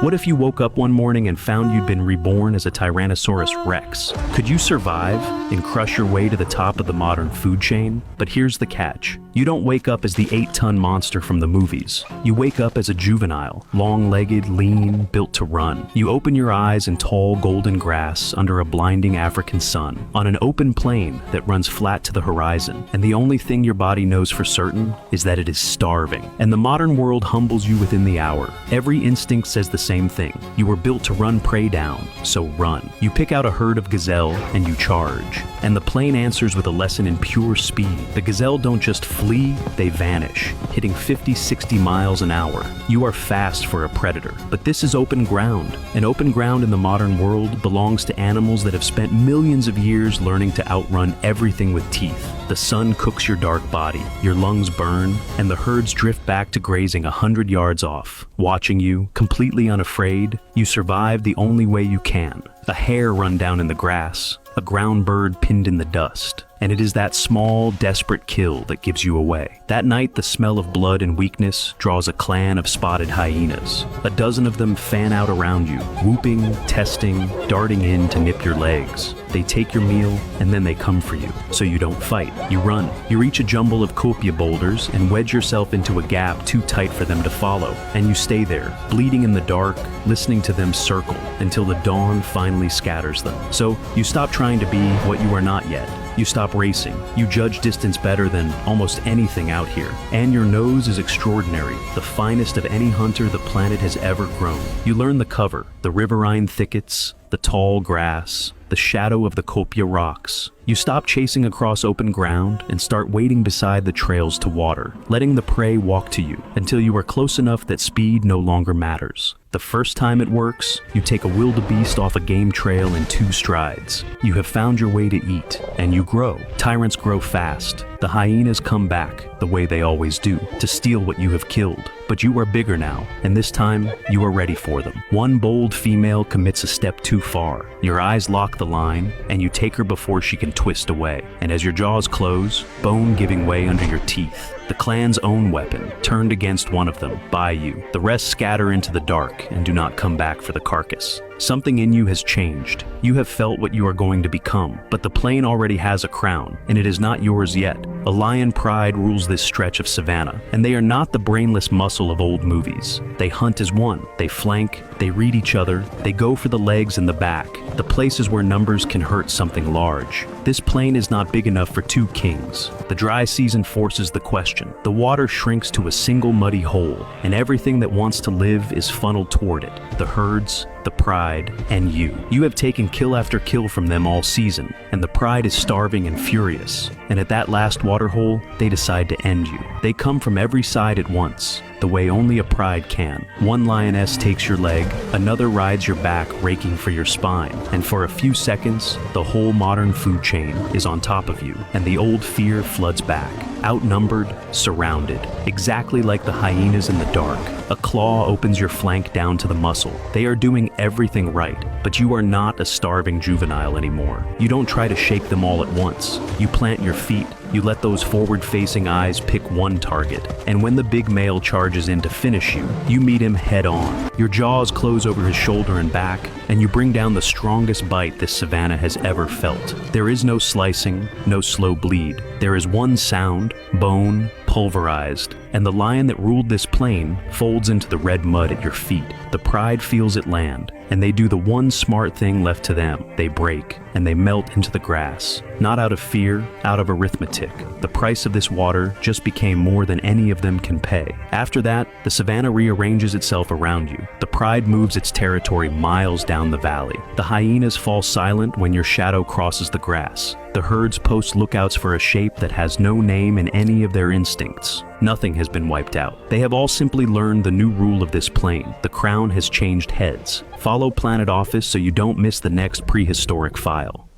What if you woke up one morning and found you'd been reborn as a Tyrannosaurus Rex? Could you survive and crush your way to the top of the modern food chain? But here's the catch. You don't wake up as the 8-ton monster from the movies. You wake up as a juvenile, long-legged, lean, built to run. You open your eyes in tall golden grass under a blinding African sun, on an open plain that runs flat to the horizon, and the only thing your body knows for certain is that it is starving. And the modern world humbles you within the hour. Every instinct says the same thing. You were built to run prey down, so run. You pick out a herd of gazelle and you charge. And the plain answers with a lesson in pure speed. The gazelle don't just flee, they vanish, hitting 50-60 miles an hour. You are fast for a predator, but this is open ground. And open ground in the modern world belongs to animals that have spent millions of years learning to outrun everything with teeth. The sun cooks your dark body, your lungs burn, and the herds drift back to grazing 100 yards off. Watching you, completely unafraid, you survive the only way you can. A hare run down in the grass, a ground bird pinned in the dust. And it is that small, desperate kill that gives you away. That night, the smell of blood and weakness draws a clan of spotted hyenas. A dozen of them fan out around you, whooping, testing, darting in to nip your legs. They take your meal, and then they come for you, so you don't fight. You run. You reach a jumble of kopje boulders and wedge yourself into a gap too tight for them to follow. And you stay there, bleeding in the dark, listening to them circle, until the dawn finally scatters them. So you stop trying to be what you are not yet. You stop racing. You judge distance better than almost anything out here. And your nose is extraordinary, the finest of any hunter the planet has ever grown. You learn the cover, the riverine thickets, the tall grass, the shadow of the kopje rocks. You stop chasing across open ground and start waiting beside the trails to water, letting the prey walk to you until you are close enough that speed no longer matters. The first time it works, you take a wildebeest off a game trail in 2 strides. You have found your way to eat, and you grow. Tyrants grow fast. The hyenas come back, the way they always do, to steal what you have killed. But you are bigger now, and this time, you are ready for them. One bold female commits a step too far. Your eyes lock the line, and you take her before she can twist away. And as your jaws close, bone giving way under your teeth, the clan's own weapon, turned against one of them, by you. The rest scatter into the dark and do not come back for the carcass. Something in you has changed. You have felt what you are going to become, but the plain already has a crown, and it is not yours yet. A lion pride rules this stretch of savanna, and they are not the brainless muscle of old movies. They hunt as one, they flank, they read each other, they go for the legs and the back, the places where numbers can hurt something large. This plain is not big enough for 2 kings. The dry season forces the question. The water shrinks to a single muddy hole, and everything that wants to live is funneled toward it. The herds, the pride, and you. You have taken kill after kill from them all season, and the pride is starving and furious. And at that last waterhole, they decide to end you. They come from every side at once, the way only a pride can. One lioness takes your leg, another rides your back, raking for your spine, and for a few seconds, the whole modern food chain is on top of you, and the old fear floods back. Outnumbered, surrounded, exactly like the hyenas in the dark. A claw opens your flank down to the muscle. They are doing everything right, but you are not a starving juvenile anymore. You don't try to shake them all at once. You plant your feet. You let those forward-facing eyes pick one target, and when the big male charges in to finish you, you meet him head-on. Your jaws close over his shoulder and back, and you bring down the strongest bite this savanna has ever felt. There is no slicing, no slow bleed. There is one sound, bone, pulverized, and the lion that ruled this plain folds into the red mud at your feet. The pride feels it land, and they do the one smart thing left to them. They break, and they melt into the grass. Not out of fear, out of arithmetic. The price of this water just became more than any of them can pay. After that, the savanna rearranges itself around you. The pride moves its territory miles down the valley. The hyenas fall silent when your shadow crosses the grass. The herds post lookouts for a shape that has no name in any of their instincts. Nothing has been wiped out. They have all simply learned the new rule of this plain. The crown has changed heads. Follow Planet Office so you don't miss the next prehistoric file.